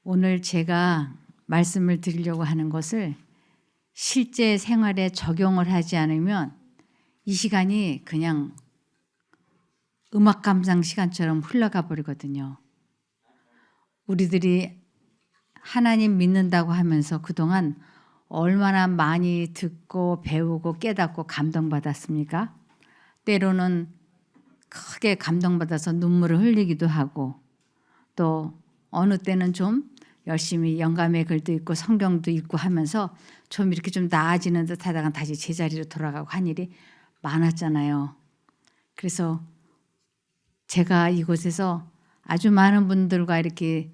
오늘 제가 말씀을 드리려고 하는 것을 실제 생활에 적용을 하지 않으면 이 시간이 그냥 음악 감상 시간처럼 흘러가 버리거든요. 우리들이 하나님 믿는다고 하면서 그동안 얼마나 많이 듣고 배우고 깨닫고 감동받았습니까? 때로는 크게 감동받아서 눈물을 흘리기도 하고 또 어느 때는 좀 열심히 영감의 글도 읽고 성경도 읽고 하면서 좀 이렇게 좀 나아지는 듯 하다가 다시 제자리로 돌아가고 한 일이 많았잖아요. 그래서 제가 이곳에서 아주 많은 분들과 이렇게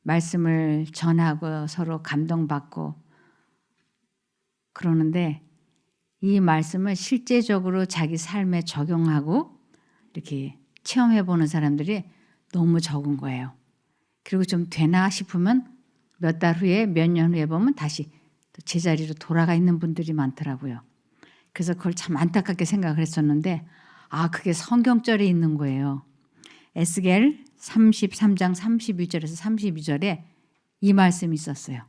말씀을 전하고 서로 감동받고 그러는데 이 말씀을 실제적으로 자기 삶에 적용하고 이렇게 체험해 보는 사람들이 너무 적은 거예요. 그리고 좀 되나 싶으면 몇 달 후에 몇 년 후에 보면 다시 또 제자리로 돌아가 있는 분들이 많더라고요. 그래서 그걸 참 안타깝게 생각을 했었는데 그게 성경절에 있는 거예요. 에스겔 33장 31절에서 32절에 이 말씀이 있었어요.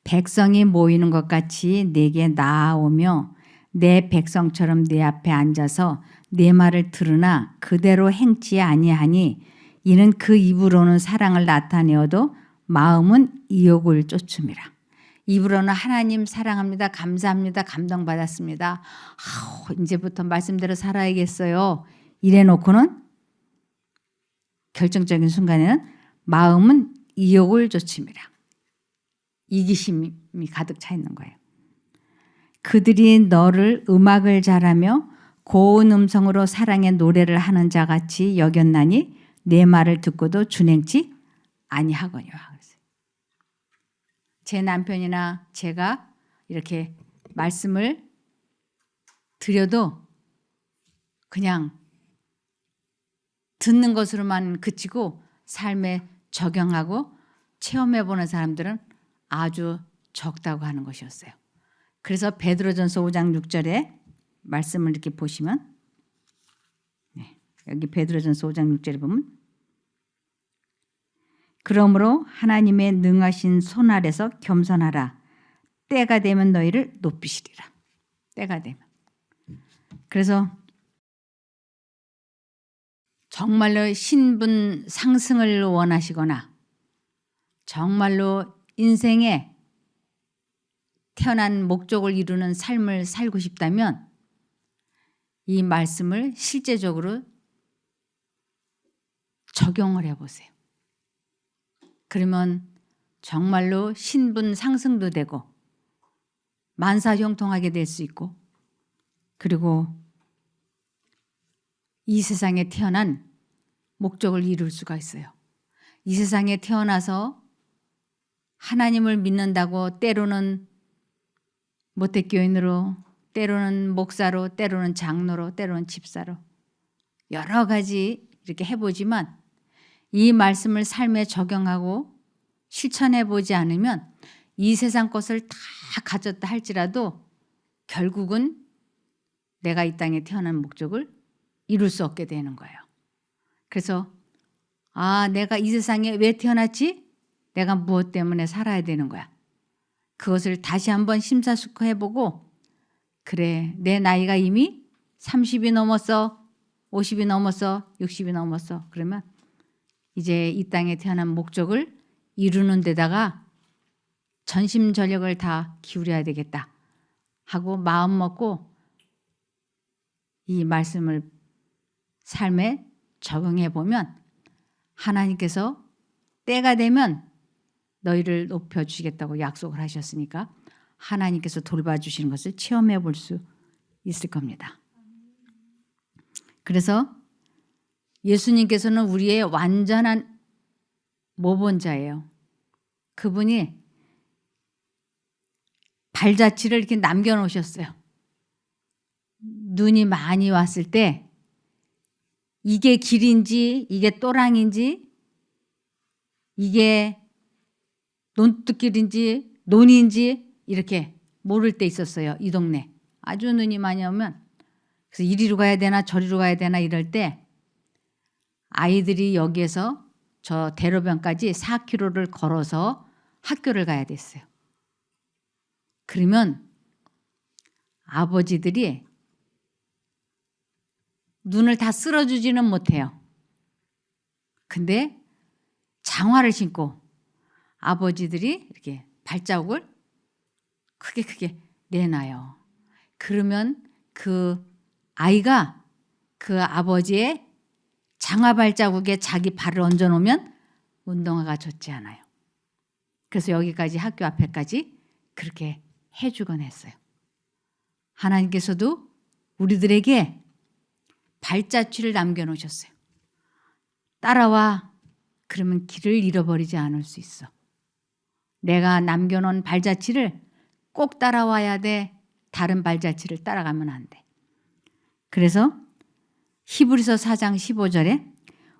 백성이 모이는 것 같이 내게 나아오며 내 백성처럼 내 앞에 앉아서 내 말을 들으나 그대로 행치 아니하니 이는 그 입으로는 사랑을 나타내어도 마음은 이욕을 쫓음이라. 입으로는 하나님 사랑합니다. 감사합니다. 감동받았습니다. 이제부터 말씀대로 살아야겠어요. 이래놓고는 결정적인 순간에는 마음은 이욕을 쫓음이라. 이기심이 가득 차 있는 거예요. 그들이 너를 음악을 잘하며 고운 음성으로 사랑의 노래를 하는 자같이 여겼나니 내 말을 듣고도 준행치 아니하거니와. 제 남편이나 제가 이렇게 말씀을 드려도 그냥 듣는 것으로만 그치고 삶에 적용하고 체험해보는 사람들은 아주 적다고 하는 것이었어요. 그래서 베드로전서 5장 6절에 말씀을 이렇게 보시면 여기 베드로전서 5장 6절에 보면 그러므로 하나님의 능하신 손 아래서 겸손하라. 때가 되면 너희를 높이시리라. 때가 되면. 그래서 정말로 신분 상승을 원하시거나 정말로 인생에 태어난 목적을 이루는 삶을 살고 싶다면 이 말씀을 실제적으로 적용을 해보세요. 그러면 정말로 신분 상승도 되고 만사형통하게 될 수 있고 그리고 이 세상에 태어난 목적을 이룰 수가 있어요. 이 세상에 태어나서 하나님을 믿는다고 때로는 모태교인으로 때로는 목사로 때로는 장로로 때로는 집사로 여러 가지 이렇게 해보지만 이 말씀을 삶에 적용하고 실천해 보지 않으면 이 세상 것을 다 가졌다 할지라도 결국은 내가 이 땅에 태어난 목적을 이룰 수 없게 되는 거예요. 그래서 내가 이 세상에 왜 태어났지? 내가 무엇 때문에 살아야 되는 거야. 그것을 다시 한번 심사숙고해보고 그래 내 나이가 이미 30이 넘었어 50이 넘었어 60이 넘었어 그러면 이제 이 땅에 태어난 목적을 이루는 데다가 전심전력을 다 기울여야 되겠다 하고 마음 먹고 이 말씀을 삶에 적용해 보면 하나님께서 때가 되면 너희를 높여주시겠다고 약속을 하셨으니까 하나님께서 돌봐주시는 것을 체험해 볼 수 있을 겁니다. 그래서 예수님께서는 우리의 완전한 모본자예요. 그분이 발자취를 이렇게 남겨놓으셨어요. 눈이 많이 왔을 때 이게 길인지 이게 또랑인지 이게 논두길인지 논인지 이렇게 모를 때 있었어요. 이 동네. 아주 눈이 많이 오면 그래서 이리로 가야 되나 저리로 가야 되나 이럴 때 아이들이 여기에서 저 대로변까지 4km를 걸어서 학교를 가야 됐어요. 그러면 아버지들이 눈을 다 쓸어주지는 못해요. 근데 장화를 신고 아버지들이 이렇게 발자국을 크게 내놔요. 그러면 그 아이가 그 아버지의 장화 발자국에 자기 발을 얹어 놓으면 운동화가 젖지 않아요. 그래서 여기까지 학교 앞에까지 그렇게 해주곤 했어요. 하나님께서도 우리들에게 발자취를 남겨놓으셨어요. 따라와. 그러면 길을 잃어버리지 않을 수 있어. 내가 남겨놓은 발자취를 꼭 따라와야 돼. 다른 발자취를 따라가면 안 돼. 그래서 히브리서 4장 15절에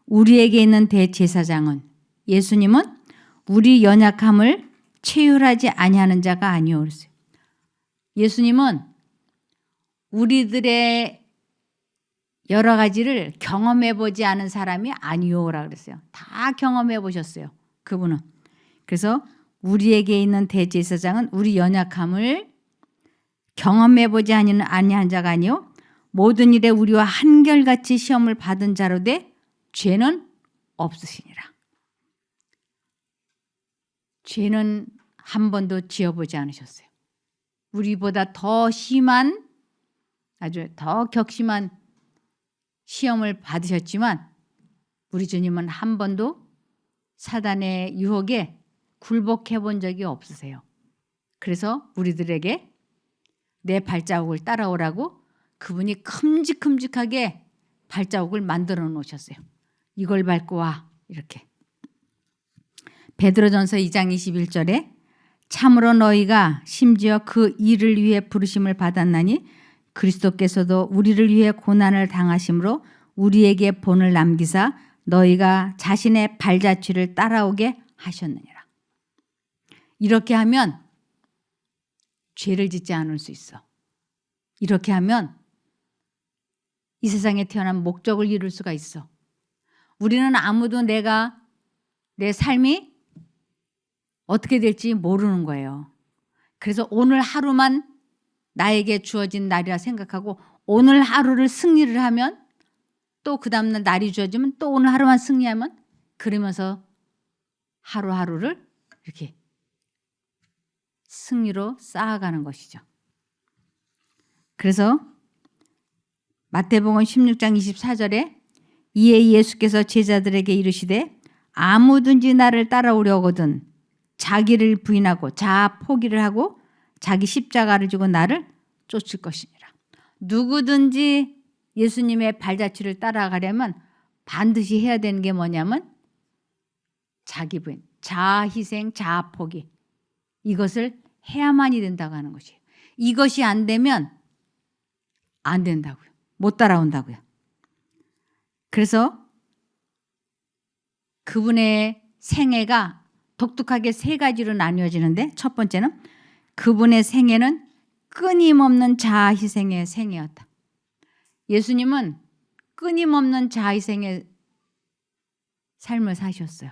우리에게 있는 대제사장은 예수님은 우리 연약함을 체휼하지 아니하는 자가 아니오 그랬어요. 예수님은 우리들의 여러 가지를 경험해 보지 않은 사람이 아니오라 그랬어요. 다 경험해 보셨어요. 그분은. 그래서 우리에게 있는 대제사장은 우리 연약함을 경험해 보지 아니한 자가 아니요 모든 일에 우리와 한결같이 시험을 받은 자로 돼 죄는 없으시니라. 죄는 한 번도 지어보지 않으셨어요. 우리보다 더 심한 아주 더 격심한 시험을 받으셨지만 우리 주님은 한 번도 사단의 유혹에 굴복해 본 적이 없으세요. 그래서 우리들에게 내 발자국을 따라오라고 그분이 큼직큼직하게 발자국을 만들어 놓으셨어요. 이걸 밟고 와 이렇게. 베드로전서 2장 21절에 참으로 너희가 심지어 그 일을 위해 부르심을 받았나니 그리스도께서도 우리를 위해 고난을 당하심으로 우리에게 본을 남기사 너희가 자신의 발자취를 따라오게 하셨느니라. 이렇게 하면 죄를 짓지 않을 수 있어. 이렇게 하면 이 세상에 태어난 목적을 이룰 수가 있어. 우리는 아무도 내 삶이 어떻게 될지 모르는 거예요. 그래서 오늘 하루만 나에게 주어진 날이라 생각하고 오늘 하루를 승리를 하면 또 그 다음날 날이 주어지면 또 오늘 하루만 승리하면 그러면서 하루하루를 이렇게 승리로 쌓아가는 것이죠. 그래서 마태복음 16장 24절에 이에 예수께서 제자들에게 이르시되 아무든지 나를 따라오려거든 자기를 부인하고 자아 포기를 하고 자기 십자가를 지고 나를 쫓을 것이니라. 누구든지 예수님의 발자취를 따라가려면 반드시 해야 되는 게 뭐냐면 자기 부인, 자아 희생, 자아 포기 이것을 해야만이 된다고 하는 것이에요. 이것이 안 되면 안 된다고요. 못 따라온다고요. 그래서 그분의 생애가 독특하게 세 가지로 나뉘어지는데 첫 번째는 그분의 생애는 끊임없는 자아 희생의 생애였다. 예수님은 끊임없는 자아 희생의 삶을 사셨어요.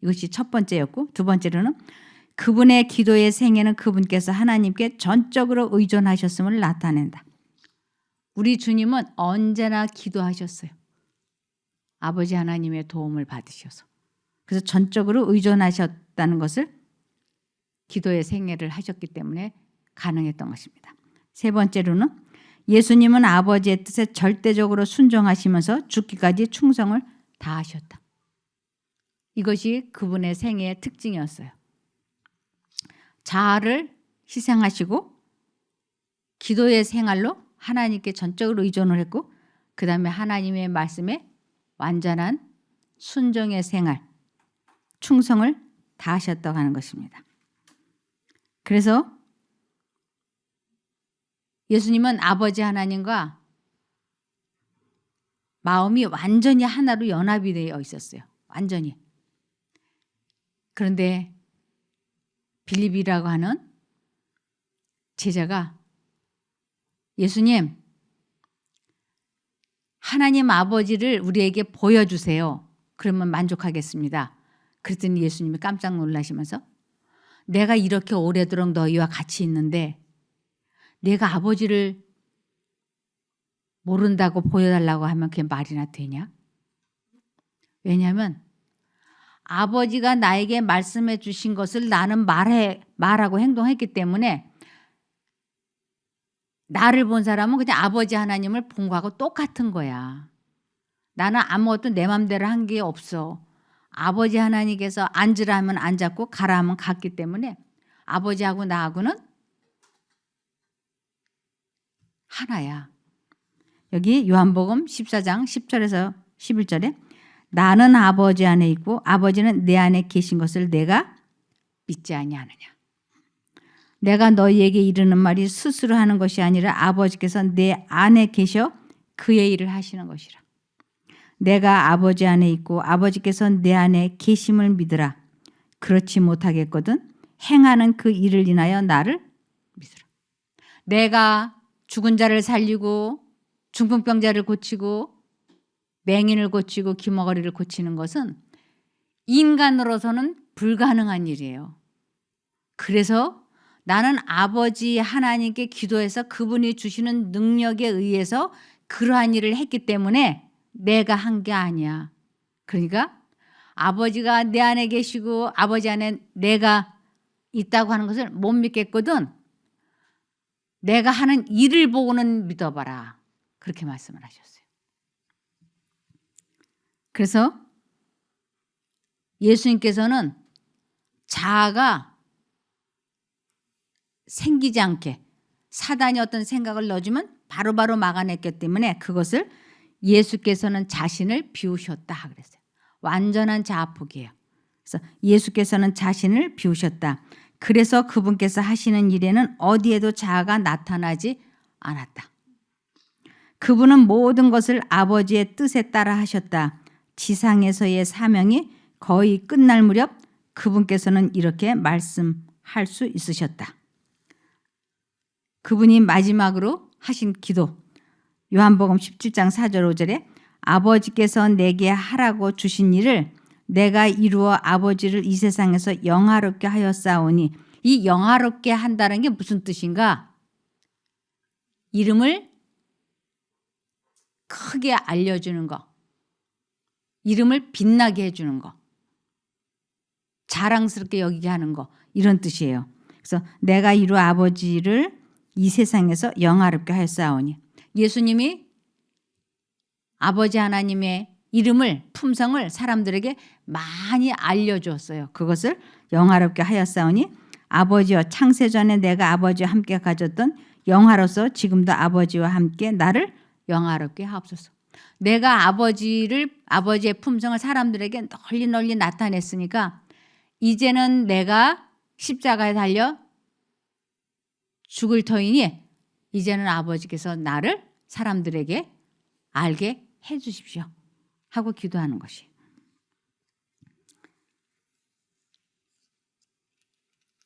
이것이 첫 번째였고 두 번째로는 그분의 기도의 생애는 그분께서 하나님께 전적으로 의존하셨음을 나타낸다. 우리 주님은 언제나 기도하셨어요. 아버지 하나님의 도움을 받으셔서. 그래서 전적으로 의존하셨다는 것을 기도의 생애를 하셨기 때문에 가능했던 것입니다. 세 번째로는 예수님은 아버지의 뜻에 절대적으로 순종하시면서 죽기까지 충성을 다하셨다. 이것이 그분의 생애의 특징이었어요. 자아를 희생하시고 기도의 생활로 하나님께 전적으로 의존을 했고 그 다음에 하나님의 말씀에 완전한 순종의 생활, 충성을 다하셨다고 하는 것입니다. 그래서 예수님은 아버지 하나님과 마음이 완전히 하나로 연합이 되어 있었어요. 완전히. 그런데 빌립이라고 하는 제자가 예수님, 하나님 아버지를 우리에게 보여주세요. 그러면 만족하겠습니다. 그랬더니 예수님이 깜짝 놀라시면서 내가 이렇게 오래도록 너희와 같이 있는데 내가 아버지를 모른다고 보여달라고 하면 그게 말이나 되냐? 왜냐하면 아버지가 나에게 말씀해 주신 것을 나는 말하고 행동했기 때문에 나를 본 사람은 그냥 아버지 하나님을 본 거하고 똑같은 거야. 나는 아무것도 내 맘대로 한 게 없어. 아버지 하나님께서 앉으라 하면 앉았고 가라 하면 갔기 때문에 아버지하고 나하고는 하나야. 여기 요한복음 14장 10절에서 11절에 나는 아버지 안에 있고 아버지는 내 안에 계신 것을 내가 믿지 아니하느냐. 내가 너희에게 이르는 말이 스스로 하는 것이 아니라 아버지께서 내 안에 계셔 그의 일을 하시는 것이라. 내가 아버지 안에 있고 아버지께서 내 안에 계심을 믿으라. 그렇지 못하겠거든 행하는 그 일을 인하여 나를 믿으라. 내가 죽은 자를 살리고 중풍병자를 고치고 맹인을 고치고 귀머거리를 고치는 것은 인간으로서는 불가능한 일이에요. 그래서 나는 아버지 하나님께 기도해서 그분이 주시는 능력에 의해서 그러한 일을 했기 때문에 내가 한 게 아니야. 그러니까 아버지가 내 안에 계시고 아버지 안에 내가 있다고 하는 것을 못 믿겠거든 내가 하는 일을 보고는 믿어봐라. 그렇게 말씀을 하셨어요. 그래서 예수님께서는 자아가 생기지 않게 사단이 어떤 생각을 넣어주면 바로바로 막아냈기 때문에 그것을 예수께서는 자신을 비우셨다 그랬어요. 완전한 자아폭이에요. 그래서 예수께서는 자신을 비우셨다. 그래서 그분께서 하시는 일에는 어디에도 자아가 나타나지 않았다. 그분은 모든 것을 아버지의 뜻에 따라 하셨다. 지상에서의 사명이 거의 끝날 무렵 그분께서는 이렇게 말씀할 수 있으셨다. 그분이 마지막으로 하신 기도 요한복음 17장 4절 5절에 아버지께서 내게 하라고 주신 일을 내가 이루어 아버지를 이 세상에서 영화롭게 하였사오니 이 영화롭게 한다는 게 무슨 뜻인가? 이름을 크게 알려주는 거. 이름을 빛나게 해주는 거. 자랑스럽게 여기게 하는 거. 이런 뜻이에요. 그래서 내가 이루 아버지를 이 세상에서 영화롭게 하였사오니 예수님이 아버지 하나님의 이름을 품성을 사람들에게 많이 알려주었어요. 그것을 영화롭게 하였사오니 아버지와 창세전에 내가 아버지와 함께 가졌던 영화로서 지금도 아버지와 함께 나를 영화롭게 하옵소서. 내가 아버지의 품성을 사람들에게 널리 나타냈으니까 이제는 내가 십자가에 달려 죽을 터이니 이제는 아버지께서 나를 사람들에게 알게 해 주십시오 하고 기도하는 것이.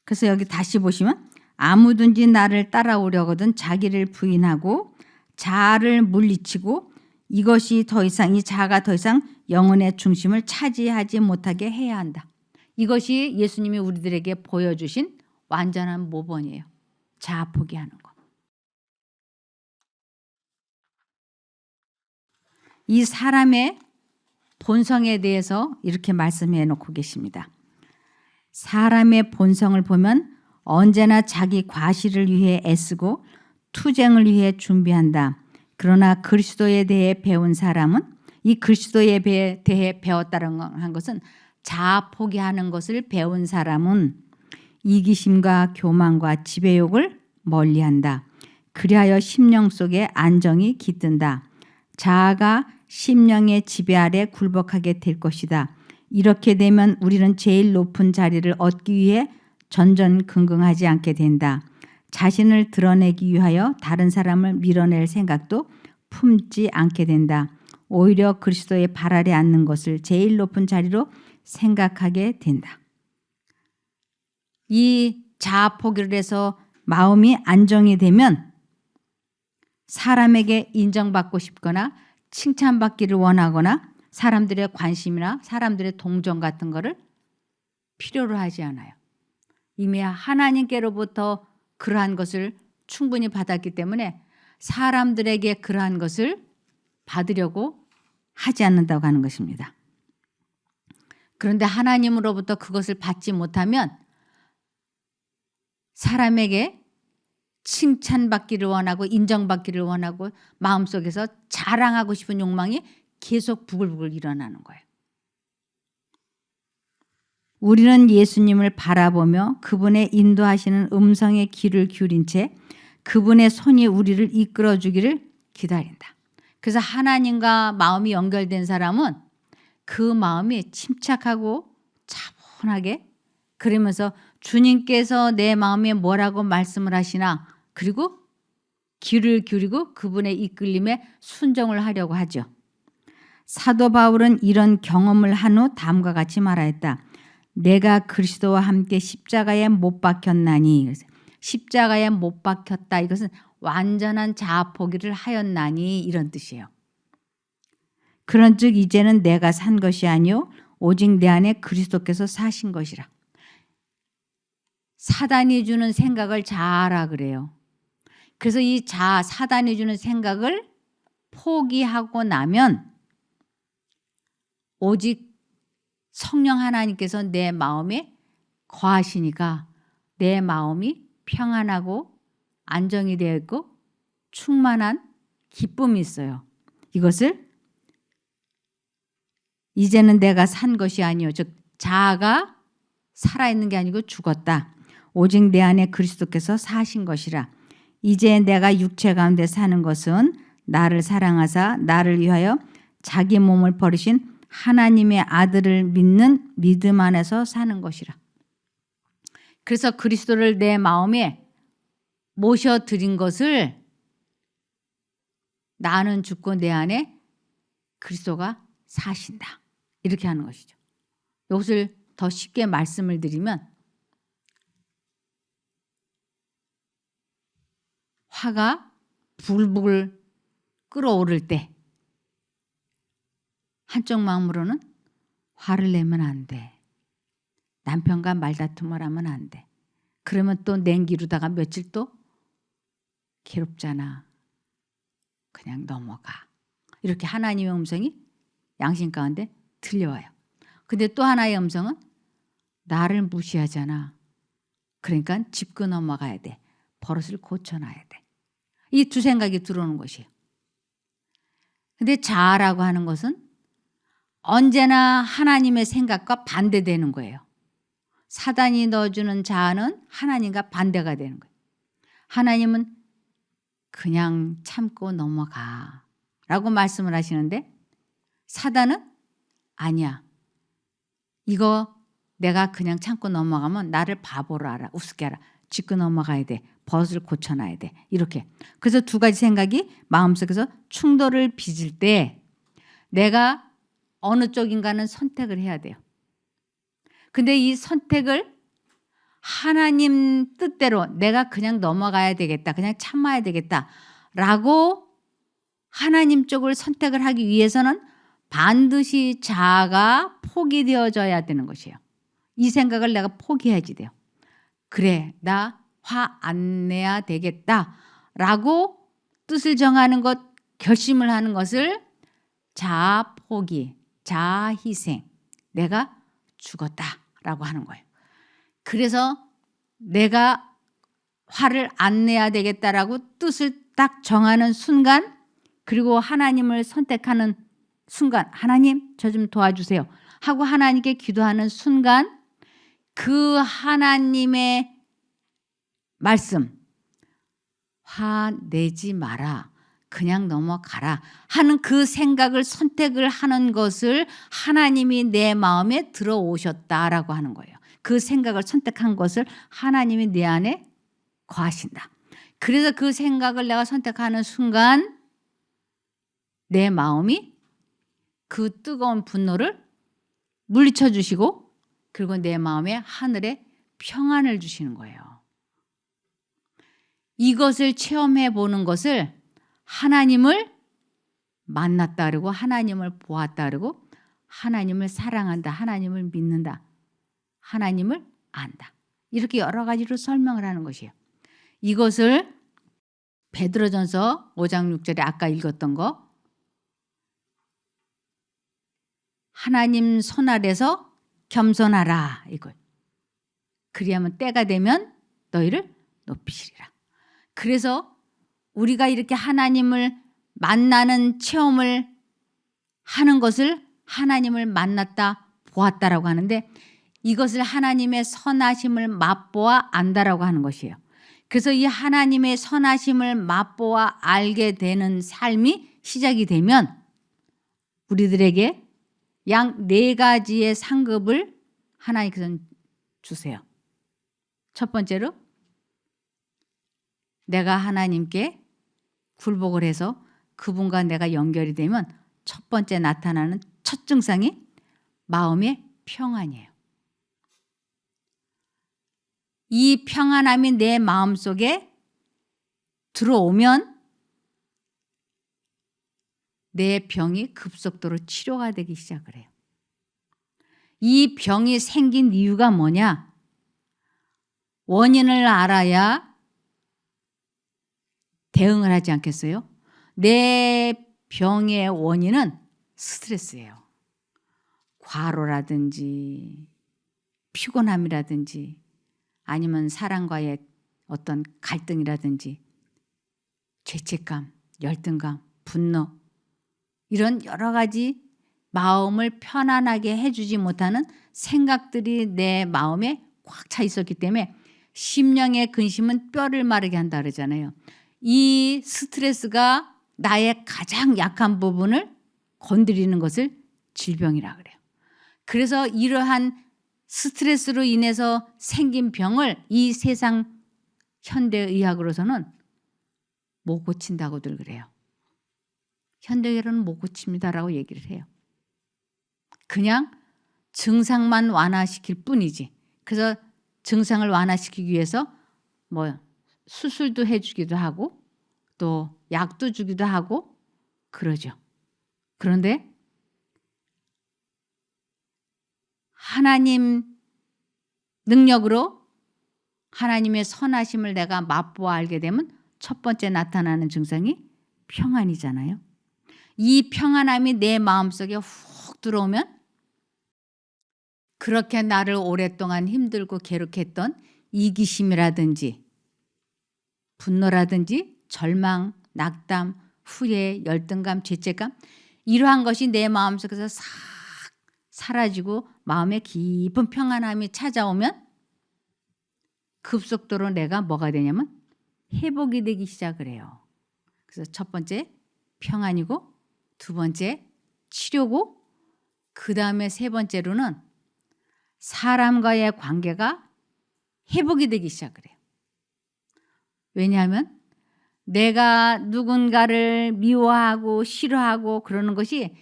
그래서 여기 다시 보시면 아무든지 나를 따라오려거든 자기를 부인하고 자아를 물리치고 이 자아가 더 이상 영혼의 중심을 차지하지 못하게 해야 한다. 이것이 예수님이 우리들에게 보여주신 완전한 모범이에요. 자아 포기하는 것. 이 사람의 본성에 대해서 이렇게 말씀해 놓고 계십니다. 사람의 본성을 보면 언제나 자기 과실을 위해 애쓰고 투쟁을 위해 준비한다. 그러나 그리스도에 대해 배운 사람은 이 그리스도에 대해 배웠다는 것은 자아 포기하는 것을 배운 사람은 이기심과 교만과 지배욕을 멀리한다. 그리하여 심령 속에 안정이 깃든다. 자아가 심령의 지배 아래 굴복하게 될 것이다. 이렇게 되면 우리는 제일 높은 자리를 얻기 위해 전전긍긍하지 않게 된다. 자신을 드러내기 위하여 다른 사람을 밀어낼 생각도 품지 않게 된다. 오히려 그리스도의 발 아래 앉는 것을 제일 높은 자리로 생각하게 된다. 이 자아 포기를 해서 마음이 안정이 되면 사람에게 인정받고 싶거나 칭찬받기를 원하거나 사람들의 관심이나 사람들의 동정 같은 거를 필요로 하지 않아요. 이미 하나님께로부터 그러한 것을 충분히 받았기 때문에 사람들에게 그러한 것을 받으려고 하지 않는다고 하는 것입니다. 그런데 하나님으로부터 그것을 받지 못하면 사람에게 칭찬받기를 원하고 인정받기를 원하고 마음속에서 자랑하고 싶은 욕망이 계속 부글부글 일어나는 거예요. 우리는 예수님을 바라보며 그분의 인도하시는 음성에 귀를 기울인 채 그분의 손이 우리를 이끌어 주기를 기다린다. 그래서 하나님과 마음이 연결된 사람은 그 마음이 침착하고 차분하게, 그러면서 주님께서 내 마음에 뭐라고 말씀을 하시나, 그리고 귀를 기울이고 그분의 이끌림에 순종을 하려고 하죠. 사도 바울은 이런 경험을 한 후 다음과 같이 말하였다. 내가 그리스도와 함께 십자가에 못 박혔나니. 십자가에 못 박혔다. 이것은 완전한 자아 포기를 하였나니 이런 뜻이에요. 그런즉 이제는 내가 산 것이 아니요 오직 내 안에 그리스도께서 사신 것이라. 사단이 주는 생각을 자아라 그래요. 그래서 이 자아, 사단이 주는 생각을 포기하고 나면 오직 성령 하나님께서 내 마음에 거하시니까 내 마음이 평안하고 안정이 되어 있고 충만한 기쁨이 있어요. 이것을 이제는 내가 산 것이 아니요, 즉 자아가 살아있는 게 아니고 죽었다. 오직 내 안에 그리스도께서 사신 것이라. 이제 내가 육체 가운데 사는 것은 나를 사랑하사 나를 위하여 자기 몸을 버리신 하나님의 아들을 믿는 믿음 안에서 사는 것이라. 그래서 그리스도를 내 마음에 모셔드린 것을 나는 죽고 내 안에 그리스도가 사신다. 이렇게 하는 것이죠. 이것을 더 쉽게 말씀을 드리면 화가 불불 끓어오를 때 한쪽 마음으로는 화를 내면 안 돼. 남편과 말다툼을 하면 안 돼. 그러면 또 냉기로다가 며칠 또 괴롭잖아. 그냥 넘어가. 이렇게 하나님의 음성이 양심 가운데 들려와요. 근데 또 하나의 음성은 나를 무시하잖아. 그러니까 짚고 넘어가야 돼. 버릇을 고쳐놔야 돼. 이 두 생각이 들어오는 것이에요. 근데 자아라고 하는 것은 언제나 하나님의 생각과 반대되는 거예요. 사단이 넣어주는 자아는 하나님과 반대가 되는 거예요. 하나님은 그냥 참고 넘어가 라고 말씀을 하시는데 사단은 아니야. 이거 내가 그냥 참고 넘어가면 나를 바보로 알아. 우습게 알아. 짚고 넘어가야 돼. 버릇을 고쳐놔야 돼. 이렇게. 그래서 두 가지 생각이 마음속에서 충돌을 빚을 때 내가 어느 쪽인가는 선택을 해야 돼요. 근데 이 선택을 하나님 뜻대로 내가 그냥 넘어가야 되겠다. 그냥 참아야 되겠다. 라고 하나님 쪽을 선택을 하기 위해서는 반드시 자아가 포기되어져야 되는 것이에요. 이 생각을 내가 포기해야지 돼요. 그래, 나 화 안 내야 되겠다. 라고 뜻을 정하는 것, 결심을 하는 것을 자아 포기, 자아 희생, 내가 죽었다라고 하는 거예요. 그래서 내가 화를 안 내야 되겠다라고 뜻을 딱 정하는 순간, 그리고 하나님을 선택하는 순간, 하나님 저 좀 도와주세요 하고 하나님께 기도하는 순간 그 하나님의 말씀, 화 내지 마라, 그냥 넘어가라 하는 그 생각을 선택을 하는 것을 하나님이 내 마음에 들어오셨다라고 하는 거예요. 그 생각을 선택한 것을 하나님이 내 안에 거하신다. 그래서 그 생각을 내가 선택하는 순간 내 마음이 그 뜨거운 분노를 물리쳐 주시고 그리고 내 마음에 하늘의 평안을 주시는 거예요. 이것을 체험해 보는 것을 하나님을 만났다 그러고 하나님을 보았다 그러고 하나님을 사랑한다, 하나님을 믿는다, 하나님을 안다. 이렇게 여러 가지로 설명을 하는 것이에요. 이것을 베드로전서 5장 6절에 아까 읽었던 거, 하나님 손 아래서 겸손하라 이거. 그리하면 때가 되면 너희를 높이시리라. 그래서 우리가 이렇게 하나님을 만나는 체험을 하는 것을 하나님을 만났다 보았다라고 하는데, 이것을 하나님의 선하심을 맛보아 안다라고 하는 것이에요. 그래서 이 하나님의 선하심을 맛보아 알게 되는 삶이 시작이 되면 우리들에게 양 4가지의 상급을 하나님께서는 주세요. 첫 번째로, 내가 하나님께 굴복을 해서 그분과 내가 연결이 되면 첫 번째 나타나는 첫 증상이 마음의 평안이에요. 이 평안함이 내 마음속에 들어오면 내 병이 급속도로 치료가 되기 시작을 해요. 이 병이 생긴 이유가 뭐냐? 원인을 알아야 대응을 하지 않겠어요? 내 병의 원인은 스트레스예요. 과로라든지 피곤함이라든지 아니면 사람과의 어떤 갈등이라든지 죄책감, 열등감, 분노, 이런 여러 가지 마음을 편안하게 해주지 못하는 생각들이 내 마음에 꽉 차 있었기 때문에 심령의 근심은 뼈를 마르게 한다 그러잖아요. 이 스트레스가 나의 가장 약한 부분을 건드리는 것을 질병이라 그래요. 그래서 이러한 스트레스로 인해서 생긴 병을 이 세상 현대의학으로서는 못 고친다고들 그래요. 현대의학은 못 고칩니다라고 얘기를 해요. 그냥 증상만 완화시킬 뿐이지. 그래서 증상을 완화시키기 위해서 뭐 수술도 해주기도 하고 또 약도 주기도 하고 그러죠. 그런데 하나님 능력으로 하나님의 선하심을 내가 맛보아 알게 되면 첫 번째 나타나는 증상이 평안이잖아요. 이 평안함이 내 마음속에 훅 들어오면 그렇게 나를 오랫동안 힘들고 괴롭혔던 이기심이라든지 분노라든지 절망, 낙담, 후회, 열등감, 죄책감, 이러한 것이 내 마음속에서 싹 사라지고 마음에 깊은 평안함이 찾아오면 급속도로 내가 뭐가 되냐면 회복이 되기 시작을 해요. 그래서 첫 번째 평안이고, 두 번째 치료고, 그 다음에 세 번째로는 사람과의 관계가 회복이 되기 시작을 해요. 왜냐하면 내가 누군가를 미워하고 싫어하고 그러는 것이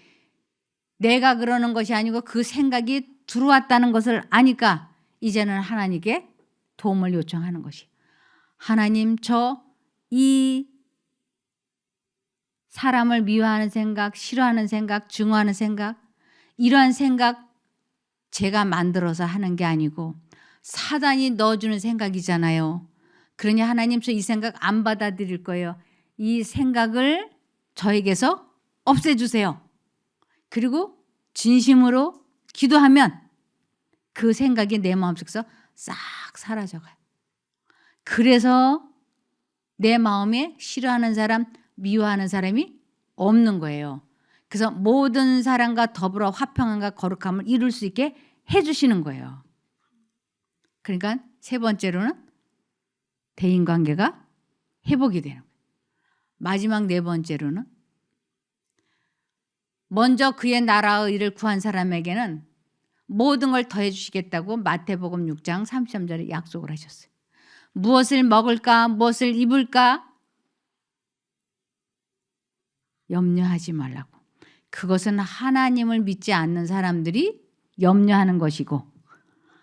내가 그러는 것이 아니고 그 생각이 들어왔다는 것을 아니까 이제는 하나님께 도움을 요청하는 것이, 하나님, 저 이 사람을 미워하는 생각, 싫어하는 생각, 증오하는 생각, 이러한 생각 제가 만들어서 하는 게 아니고 사단이 넣어주는 생각이잖아요. 그러니 하나님, 저 이 생각 안 받아들일 거예요. 이 생각을 저에게서 없애주세요. 그리고 진심으로 기도하면 그 생각이 내 마음속에서 싹 사라져가요. 그래서 내 마음에 싫어하는 사람, 미워하는 사람이 없는 거예요. 그래서 모든 사람과 더불어 화평함과 거룩함을 이룰 수 있게 해주시는 거예요. 그러니까 세 번째로는 대인관계가 회복이 되는 거예요. 마지막 네 번째로는 먼저 그의 나라의 일을 구한 사람에게는 모든 걸 더해 주시겠다고 마태복음 6장 33절에 약속을 하셨어요. 무엇을 먹을까, 무엇을 입을까 염려하지 말라고. 그것은 하나님을 믿지 않는 사람들이 염려하는 것이고,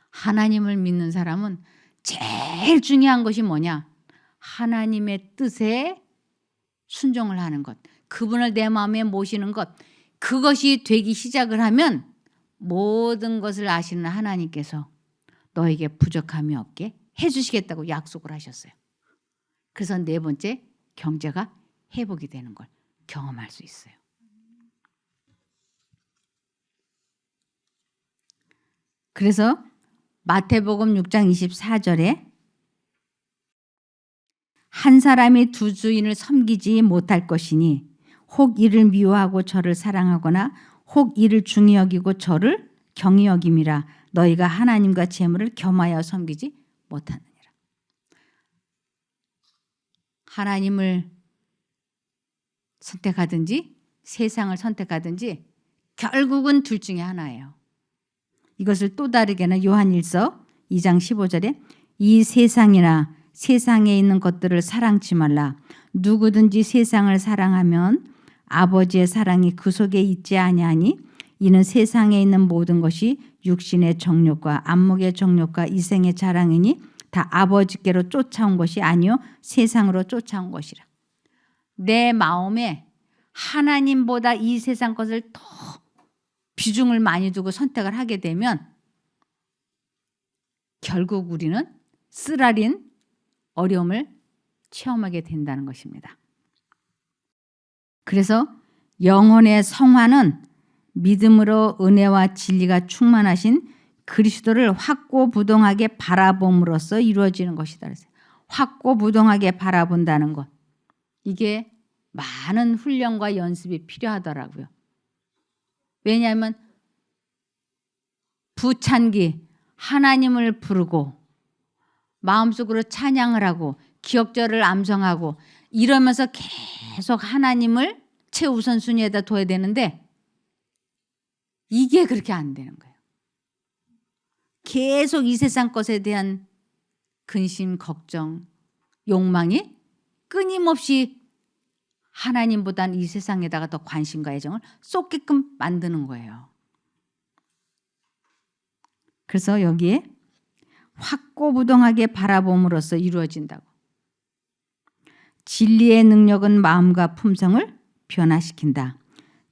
하나님을 믿는 사람은 제일 중요한 것이 뭐냐? 하나님의 뜻에 순종을 하는 것. 그분을 내 마음에 모시는 것, 그것이 되기 시작을 하면 모든 것을 아시는 하나님께서 너에게 부족함이 없게 해주시겠다고 약속을 하셨어요. 그래서 네 번째, 경제가 회복이 되는 걸 경험할 수 있어요. 그래서 마태복음 6장 24절에 한 사람이 두 주인을 섬기지 못할 것이니 혹 이를 미워하고 저를 사랑하거나 혹 이를 중히 여기고 저를 경히 여김이라. 너희가 하나님과 재물을 겸하여 섬기지 못하느니라. 하나님을 선택하든지 세상을 선택하든지 결국은 둘 중에 하나예요. 이것을 또 다르게는 요한일서 2장 15절에 이 세상이나 세상에 있는 것들을 사랑치 말라. 누구든지 세상을 사랑하면 아버지의 사랑이 그 속에 있지 아니하니 이는 세상에 있는 모든 것이 육신의 정욕과 안목의 정욕과 이생의 자랑이니 다 아버지께로 쫓아온 것이 아니요 세상으로 쫓아온 것이라. 내 마음에 하나님보다 이 세상 것을 더 비중을 많이 두고 선택을 하게 되면 결국 우리는 쓰라린 어려움을 체험하게 된다는 것입니다. 그래서 영혼의 성화는 믿음으로 은혜와 진리가 충만하신 그리스도를 확고부동하게 바라봄으로써 이루어지는 것이다. 확고부동하게 바라본다는 것. 이게 많은 훈련과 연습이 필요하더라고요. 왜냐하면 부찬기, 하나님을 부르고 마음속으로 찬양을 하고 기억절을 암송하고 이러면서 계속 하나님을 최우선순위에다 둬야 되는데 이게 그렇게 안 되는 거예요. 계속 이 세상 것에 대한 근심, 걱정, 욕망이 끊임없이 하나님보다는 이 세상에다가 더 관심과 애정을 쏟게끔 만드는 거예요. 그래서 여기에 확고부동하게 바라봄으로써 이루어진다고. 진리의 능력은 마음과 품성을 변화시킨다.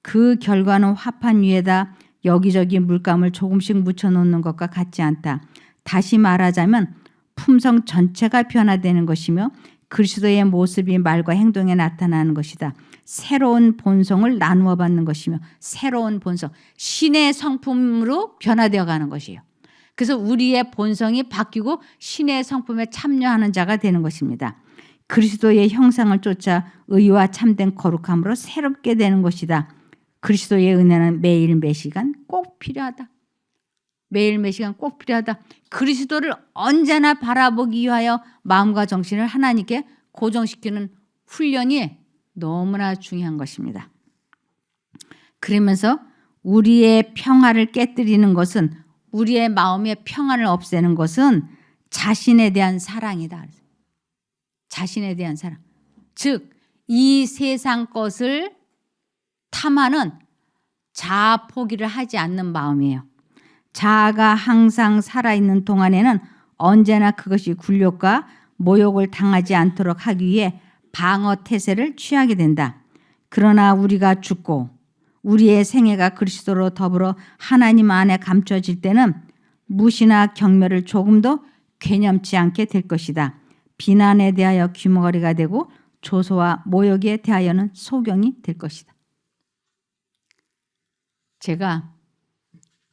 그 결과는 화판 위에다 여기저기 물감을 조금씩 묻혀놓는 것과 같지 않다. 다시 말하자면 품성 전체가 변화되는 것이며 그리스도의 모습이 말과 행동에 나타나는 것이다. 새로운 본성을 나누어 받는 것이며 새로운 본성, 신의 성품으로 변화되어 가는 것이에요. 그래서 우리의 본성이 바뀌고 신의 성품에 참여하는 자가 되는 것입니다. 그리스도의 형상을 쫓아 의와 참된 거룩함으로 새롭게 되는 것이다. 그리스도의 은혜는 매일 매시간 꼭 필요하다. 매일 매시간 꼭 필요하다. 그리스도를 언제나 바라보기 위하여 마음과 정신을 하나님께 고정시키는 훈련이 너무나 중요한 것입니다. 그러면서 우리의 평화를 깨뜨리는 것은, 우리의 마음의 평안을 없애는 것은 자신에 대한 사랑이다. 자신에 대한 사랑. 즉, 이 세상 것을 탐하는 자아 포기를 하지 않는 마음이에요. 자아가 항상 살아있는 동안에는 언제나 그것이 굴욕과 모욕을 당하지 않도록 하기 위해 방어 태세를 취하게 된다. 그러나 우리가 죽고 우리의 생애가 그리스도로 더불어 하나님 안에 감춰질 때는 무시나 경멸을 조금도 괴념치 않게 될 것이다. 비난에 대하여 귀머거리가 되고 조소와 모욕에 대하여는 소경이 될 것이다. 제가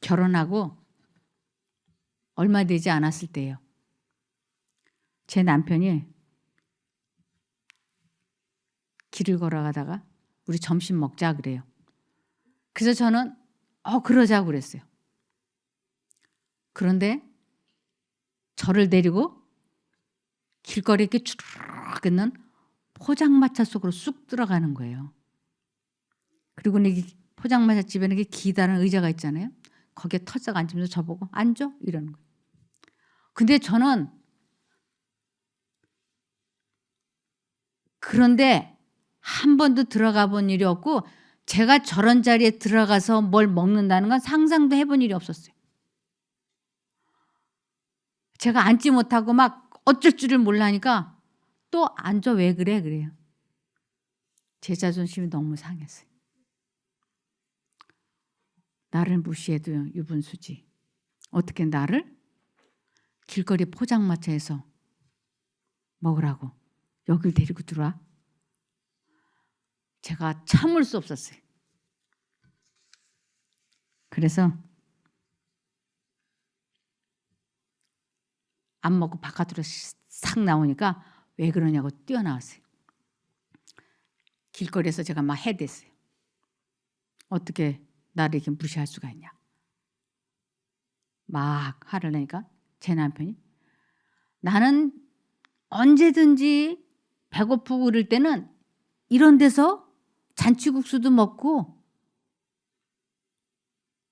결혼하고 얼마 되지 않았을 때예요. 제 남편이 길을 걸어가다가 우리 점심 먹자 그래요. 그래서 저는 그러자고 그랬어요. 그런데 저를 데리고 길거리에 이렇게 주르륵 있는 포장마차 속으로 쑥 들어가는 거예요. 그리고 이 포장마차 집에는 이렇게 기다란 의자가 있잖아요. 거기에 털썩 앉으면서 저보고 앉아 이러는 거예요. 근데 저는 그런데 한 번도 들어가 본 일이 없고 제가 저런 자리에 들어가서 뭘 먹는다는 건 상상도 해본 일이 없었어요. 제가 앉지 못하고 막 어쩔 줄을 몰라니까 또 앉아 왜 그래 그래요. 제 자존심이 너무 상했어요. 나를 무시해도 유분수지. 어떻게 나를 길거리 포장마차에서 먹으라고 여길 데리고 들어와? 제가 참을 수 없었어요. 그래서 안 먹고 바깥으로 싹 나오니까 왜 그러냐고 뛰어나왔어요. 길거리에서 제가 막 해댔어요. 어떻게 나를 이렇게 무시할 수가 있냐. 막 화를 내니까 제 남편이 나는 언제든지 배고프고 그럴 때는 이런 데서 잔치국수도 먹고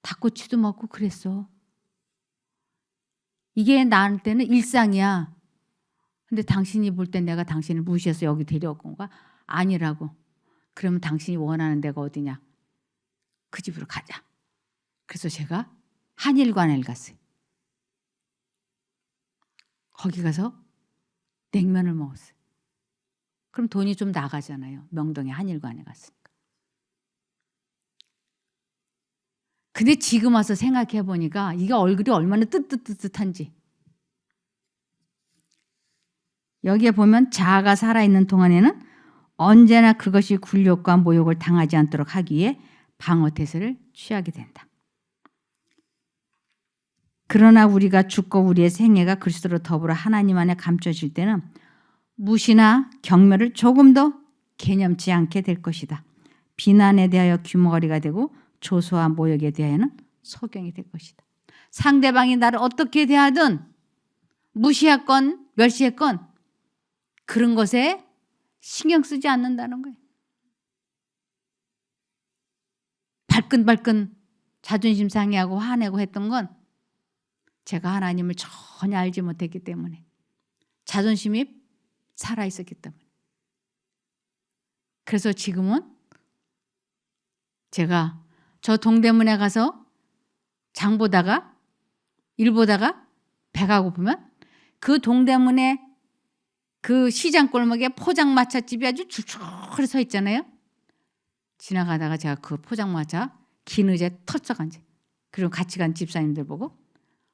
닭꼬치도 먹고 그랬어. 이게 나한테는 일상이야. 근데 당신이 볼 땐 내가 당신을 무시해서 여기 데려온 건가? 아니라고. 그러면 당신이 원하는 데가 어디냐? 그 집으로 가자. 그래서 제가 한일관을 갔어요. 거기 가서 냉면을 먹었어요. 그럼 돈이 좀 나가잖아요. 명동의 한일관에 갔으니까. 근데 지금 와서 생각해 보니까 이게 얼굴이 얼마나 뜨뜻뜨뜻한지. 여기에 보면 자아가 살아있는 동안에는 언제나 그것이 굴욕과 모욕을 당하지 않도록 하기 위해 방어태세를 취하게 된다. 그러나 우리가 죽고 우리의 생애가 그리스도로 더불어 하나님 안에 감춰질 때는 무시나 경멸을 조금도 개념치 않게 될 것이다. 비난에 대하여 규모거리가 되고 조소와 모욕에 대하여는 소경이 될 것이다. 상대방이 나를 어떻게 대하든 무시했건 멸시했건 그런 것에 신경 쓰지 않는다는 거예요. 발끈발끈 자존심 상해하고 화내고 했던 건 제가 하나님을 전혀 알지 못했기 때문에 자존심이 살아있었기 때문에. 그래서 지금은 제가 저 동대문에 가서 장 보다가 일 보다가 배가 고프면 그 동대문에 그 시장 골목에 포장마차집이 아주 줄줄이 서 있잖아요. 지나가다가 제가 그 포장마차 긴 의자에 털썩 앉아. 그리고 같이 간 집사님들 보고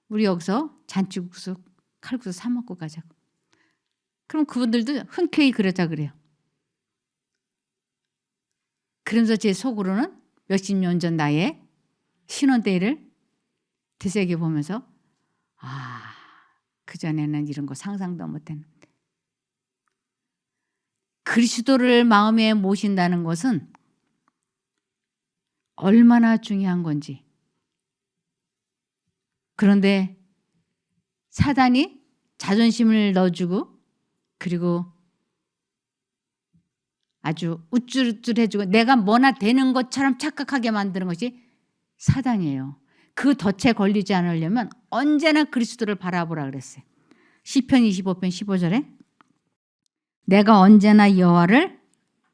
우리 여기서 잔치국수 칼국수 사 먹고 가자고. 그럼 그분들도 흔쾌히 그러자 그래요. 그러면서 제 속으로는 몇십 년 전 나의 신혼 때를 되새겨보면서 그전에는 이런 거 상상도 못했는데 그리스도를 마음에 모신다는 것은 얼마나 중요한 건지. 그런데 사단이 자존심을 넣어주고 그리고 아주 우쭐우쭐해주고 내가 뭐나 되는 것처럼 착각하게 만드는 것이 사단이에요. 그 덫에 걸리지 않으려면 언제나 그리스도를 바라보라 그랬어요. 시편 25편 15절에 내가 언제나 여호와를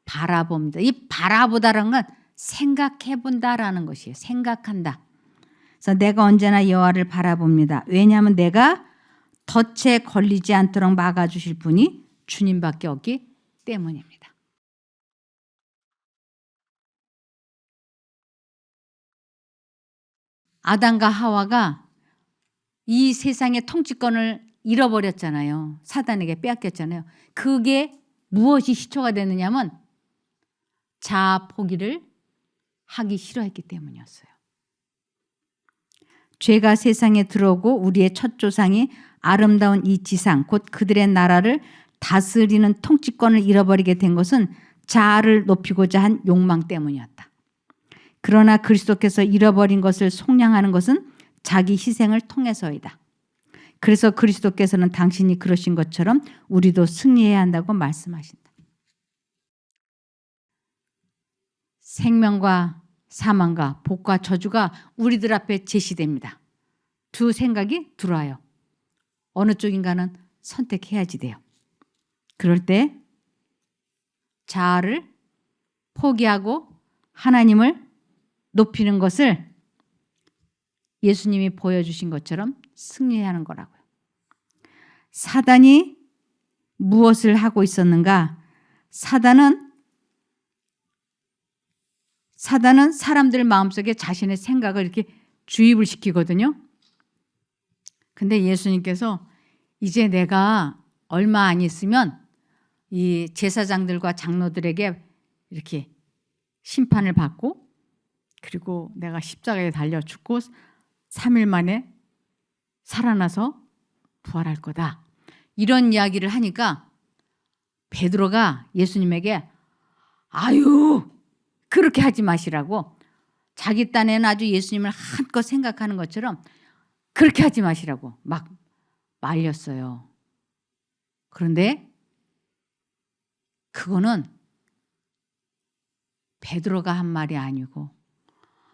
바라봅니다. 이 바라보다라는 건 생각해본다라는 것이에요. 생각한다. 그래서 내가 언제나 여호와를 바라봅니다. 왜냐하면 내가 덫에 걸리지 않도록 막아주실 분이 주님밖에 없기 때문입니다. 아담과 하와가 이 세상의 통치권을 잃어버렸잖아요. 사단에게 빼앗겼잖아요. 그게 무엇이 시초가 됐느냐면 자아 포기를 하기 싫어했기 때문이었어요. 죄가 세상에 들어오고 우리의 첫 조상이 아름다운 이 지상 곧 그들의 나라를 다스리는 통치권을 잃어버리게 된 것은 자아를 높이고자 한 욕망 때문이었다. 그러나 그리스도께서 잃어버린 것을 속량하는 것은 자기 희생을 통해서이다. 그래서 그리스도께서는 당신이 그러신 것처럼 우리도 승리해야 한다고 말씀하신다. 생명과 사망과 복과 저주가 우리들 앞에 제시됩니다. 두 생각이 들어와요. 어느 쪽인가는 선택해야지 돼요. 그럴 때 자아를 포기하고 하나님을 높이는 것을 예수님이 보여주신 것처럼 승리해야 하는 거라고요. 사단이 무엇을 하고 있었는가? 사단은 사단은 사람들 마음속에 자신의 생각을 이렇게 주입을 시키거든요. 근데 예수님께서 이제 내가 얼마 안 있으면 이 제사장들과 장로들에게 이렇게 심판을 받고 그리고 내가 십자가에 달려 죽고 3일 만에 살아나서 부활할 거다. 이런 이야기를 하니까 베드로가 예수님에게 아유 그렇게 하지 마시라고 자기 딴에는 아주 예수님을 한껏 생각하는 것처럼 그렇게 하지 마시라고 막 말렸어요. 그런데 그거는 베드로가 한 말이 아니고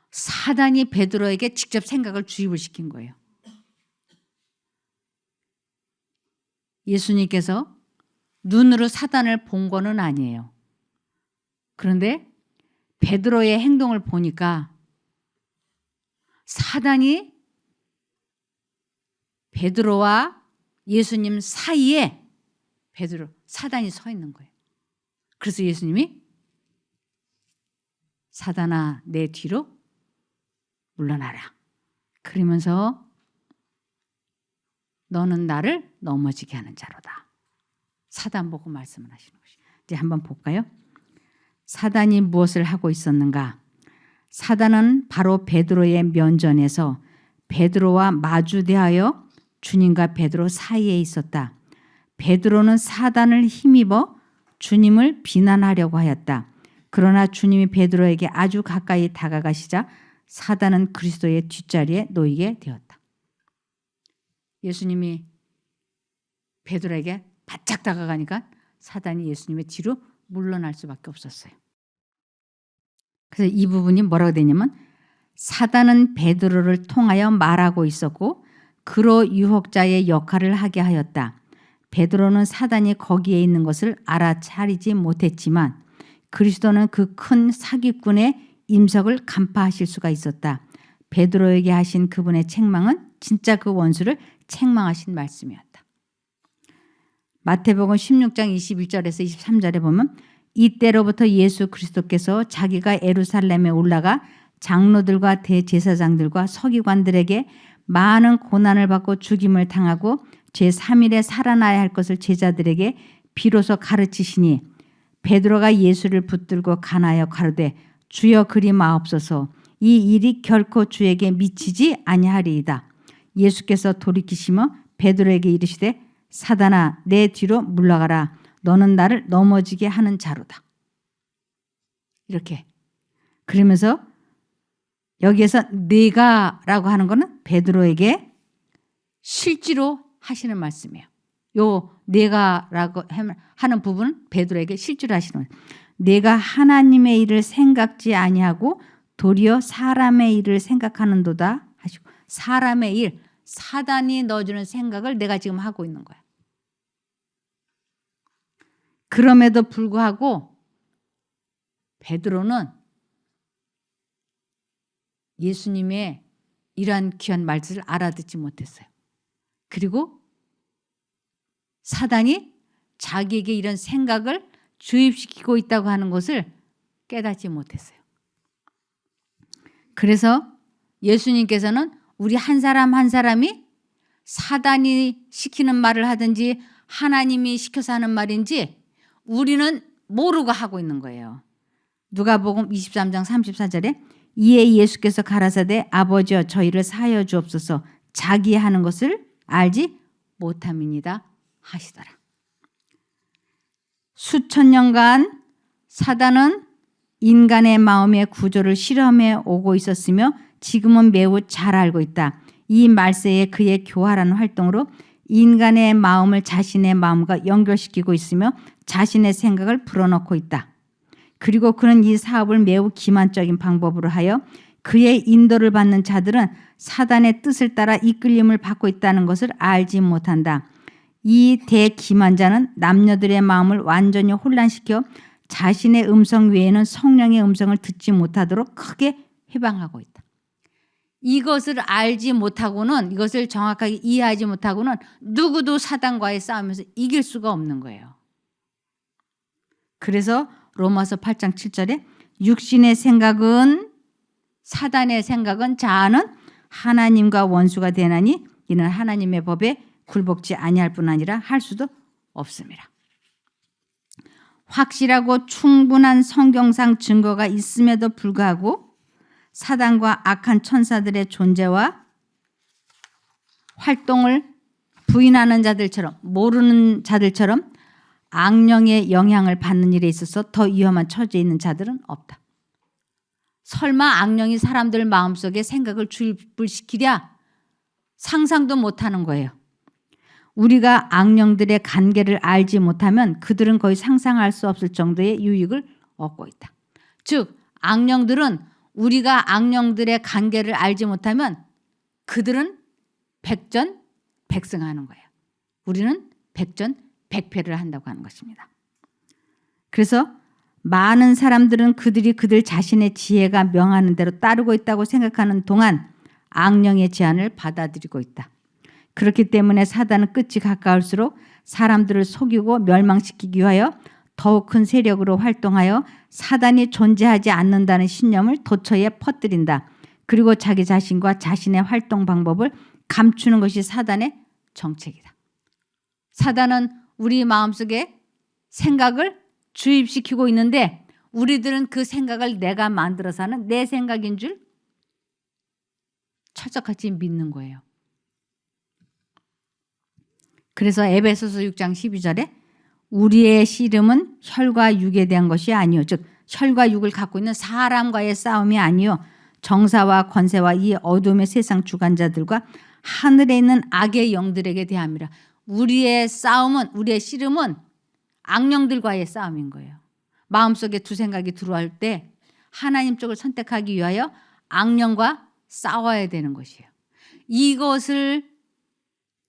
사단이 베드로에게 직접 생각을 주입을 시킨 거예요. 예수님께서 눈으로 사단을 본 거는 아니에요. 그런데 베드로의 행동을 보니까 사단이 베드로와 예수님 사이에 사단이 서 있는 거예요. 그래서 예수님이 사단아 내 뒤로 물러나라. 그러면서 너는 나를 넘어지게 하는 자로다. 사단 보고 말씀을 하시는 것이. 이제 한번 볼까요? 사단이 무엇을 하고 있었는가? 사단은 바로 베드로의 면전에서 베드로와 마주대하여 주님과 베드로 사이에 있었다. 베드로는 사단을 힘입어 주님을 비난하려고 하였다. 그러나 주님이 베드로에게 아주 가까이 다가가시자 사단은 그리스도의 뒷자리에 놓이게 되었다. 예수님이 베드로에게 바짝 다가가니까 사단이 예수님의 뒤로 물러날 수밖에 없었어요. 그래서 이 부분이 뭐라고 되냐면 사단은 베드로를 통하여 말하고 있었고 그로 유혹자의 역할을 하게 하였다. 베드로는 사단이 거기에 있는 것을 알아차리지 못했지만 그리스도는 그 큰 사기꾼의 임석을 간파하실 수가 있었다. 베드로에게 하신 그분의 책망은 진짜 그 원수를 책망하신 말씀이었다. 마태복음 16장 21절에서 23절에 보면 이때로부터 예수 그리스도께서 자기가 예루살렘에 올라가 장로들과 대제사장들과 서기관들에게 많은 고난을 받고 죽임을 당하고 제3일에 살아나야 할 것을 제자들에게 비로소 가르치시니 베드로가 예수를 붙들고 간하여 가로되 주여 그리 마옵소서 이 일이 결코 주에게 미치지 아니하리이다. 예수께서 돌이키시며 베드로에게 이르시되 사단아 내 뒤로 물러가라. 너는 나를 넘어지게 하는 자로다. 이렇게. 그러면서 여기에서 네가라고 하는 것은 베드로에게 실제로 하시는 말씀이에요. 요 네가라고 하는 부분은 베드로에게 실제로 하시는 거예요. 내가 하나님의 일을 생각지 아니하고 도리어 사람의 일을 생각하는도다 하시고 사람의 일, 사단이 넣어주는 생각을 내가 지금 하고 있는 거야. 그럼에도 불구하고 베드로는 예수님의 이러한 귀한 말씀을 알아듣지 못했어요. 그리고 사단이 자기에게 이런 생각을 주입시키고 있다고 하는 것을 깨닫지 못했어요. 그래서 예수님께서는 우리 한 사람 한 사람이 사단이 시키는 말을 하든지 하나님이 시켜서 하는 말인지 우리는 모르고 하고 있는 거예요. 누가복음 23장 34절에 이에 예수께서 가라사대 아버지여 저희를 사하여 주옵소서 자기 하는 것을 알지 못함이니이다 하시더라. 수천 년간 사단은 인간의 마음의 구조를 실험해 오고 있었으며 지금은 매우 잘 알고 있다. 이 말세에 그의 교활한 활동으로 인간의 마음을 자신의 마음과 연결시키고 있으며 자신의 생각을 불어넣고 있다. 그리고 그는 이 사업을 매우 기만적인 방법으로 하여 그의 인도를 받는 자들은 사단의 뜻을 따라 이끌림을 받고 있다는 것을 알지 못한다. 이 대기만자는 남녀들의 마음을 완전히 혼란시켜 자신의 음성 외에는 성령의 음성을 듣지 못하도록 크게 해방하고 있다. 이것을 알지 못하고는 이것을 정확하게 이해하지 못하고는 누구도 사단과의 싸움에서 이길 수가 없는 거예요. 그래서 로마서 8장 7절에 육신의 생각은 사단의 생각은 자아는 하나님과 원수가 되나니 이는 하나님의 법에 굴복지 아니할 뿐 아니라 할 수도 없습니다. 확실하고 충분한 성경상 증거가 있음에도 불구하고 사단과 악한 천사들의 존재와 활동을 부인하는 자들처럼 모르는 자들처럼 악령의 영향을 받는 일에 있어서 더 위험한 처지에 있는 자들은 없다. 설마 악령이 사람들 마음속에 생각을 주입을 시키랴 상상도 못하는 거예요. 우리가 악령들의 관계를 알지 못하면 그들은 거의 상상할 수 없을 정도의 유익을 얻고 있다. 즉 악령들은 우리가 악령들의 관계를 알지 못하면 그들은 백전백승하는 거예요. 우리는 백전백패를 한다고 하는 것입니다. 그래서 많은 사람들은 그들이 그들 자신의 지혜가 명하는 대로 따르고 있다고 생각하는 동안 악령의 제안을 받아들이고 있다. 그렇기 때문에 사단은 끝이 가까울수록 사람들을 속이고 멸망시키기 위하여 더욱 큰 세력으로 활동하여 사단이 존재하지 않는다는 신념을 도처에 퍼뜨린다. 그리고 자기 자신과 자신의 활동 방법을 감추는 것이 사단의 정책이다. 사단은 우리 마음속에 생각을 주입시키고 있는데 우리들은 그 생각을 내가 만들어서 하는 내 생각인 줄 철석같이 믿는 거예요. 그래서 에베소서 6장 12절에 우리의 씨름은 혈과 육에 대한 것이 아니요 즉 혈과 육을 갖고 있는 사람과의 싸움이 아니요 정사와 권세와 이 어둠의 세상 주관자들과 하늘에 있는 악의 영들에게 대함이라. 우리의 싸움은 우리의 씨름은 악령들과의 싸움인 거예요. 마음속에 두 생각이 들어올 때 하나님 쪽을 선택하기 위하여 악령과 싸워야 되는 것이에요. 이것을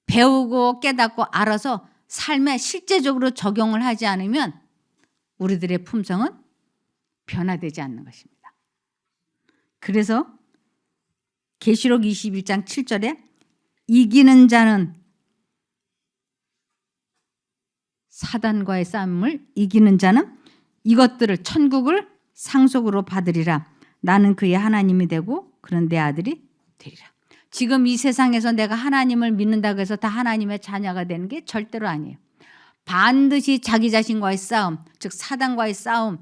배우고 깨닫고 알아서 삶에 실제적으로 적용을 하지 않으면 우리들의 품성은 변화되지 않는 것입니다. 그래서 계시록 21장 7절에 이기는 자는 사단과의 싸움을 이기는 자는 이것들을 천국을 상속으로 받으리라. 나는 그의 하나님이 되고 그는 내 아들이 되리라. 지금 이 세상에서 내가 하나님을 믿는다고 해서 다 하나님의 자녀가 되는 게 절대로 아니에요. 반드시 자기 자신과의 싸움, 즉 사단과의 싸움,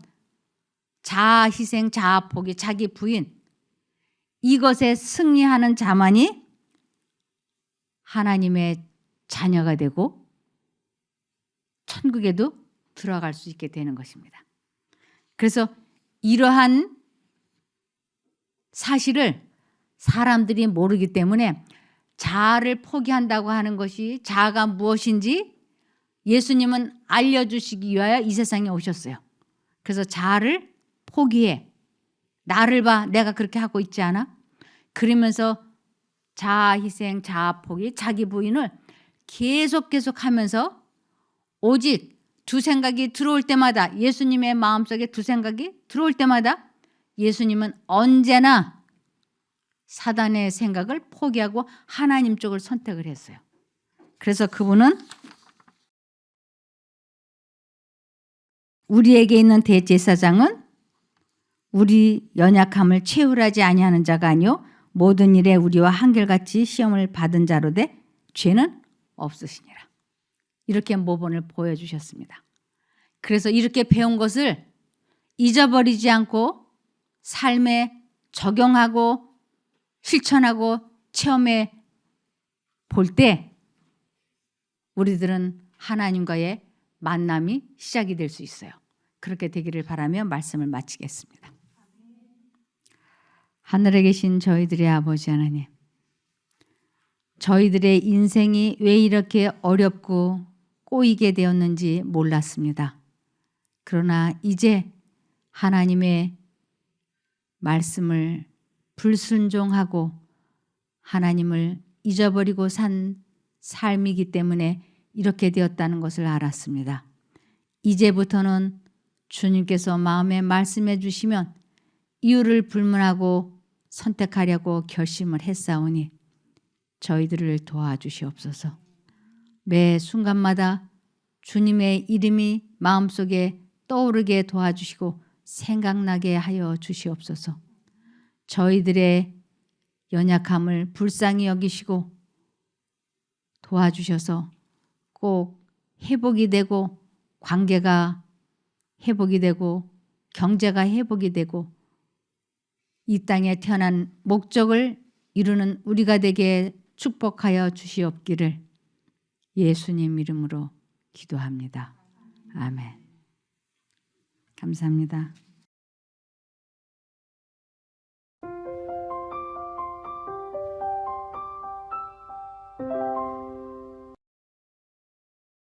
자아 희생, 자아 포기, 자기 부인 이것에 승리하는 자만이 하나님의 자녀가 되고 천국에도 들어갈 수 있게 되는 것입니다. 그래서 이러한 사실을 사람들이 모르기 때문에 자아를 포기한다고 하는 것이 자아가 무엇인지 예수님은 알려주시기 위하여 이 세상에 오셨어요. 그래서 자아를 포기해. 나를 봐. 내가 그렇게 하고 있지 않아? 그러면서 자아 희생, 자아 포기, 자기 부인을 계속 하면서 오직 두 생각이 들어올 때마다 예수님의 마음속에 두 생각이 들어올 때마다 예수님은 언제나 사단의 생각을 포기하고 하나님 쪽을 선택을 했어요. 그래서 그분은 우리에게 있는 대제사장은 우리 연약함을 채울하지 아니하는 자가 아니요 모든 일에 우리와 한결같이 시험을 받은 자로되 죄는 없으시니라. 이렇게 모본을 보여주셨습니다. 그래서 이렇게 배운 것을 잊어버리지 않고 삶에 적용하고 실천하고 체험해 볼 때 우리들은 하나님과의 만남이 시작이 될 수 있어요. 그렇게 되기를 바라며 말씀을 마치겠습니다. 하늘에 계신 저희들의 아버지 하나님, 저희들의 인생이 왜 이렇게 어렵고 꼬이게 되었는지 몰랐습니다. 그러나 이제 하나님의 말씀을 불순종하고 하나님을 잊어버리고 산 삶이기 때문에 이렇게 되었다는 것을 알았습니다. 이제부터는 주님께서 마음에 말씀해 주시면 이유를 불문하고 선택하려고 결심을 했사오니 저희들을 도와주시옵소서. 매 순간마다 주님의 이름이 마음속에 떠오르게 도와주시고 생각나게 하여 주시옵소서. 저희들의 연약함을 불쌍히 여기시고 도와주셔서 꼭 회복이 되고 관계가 회복이 되고 경제가 회복이 되고 이 땅에 태어난 목적을 이루는 우리가 되게 축복하여 주시옵기를 예수님 이름으로 기도합니다. 아멘. 감사합니다.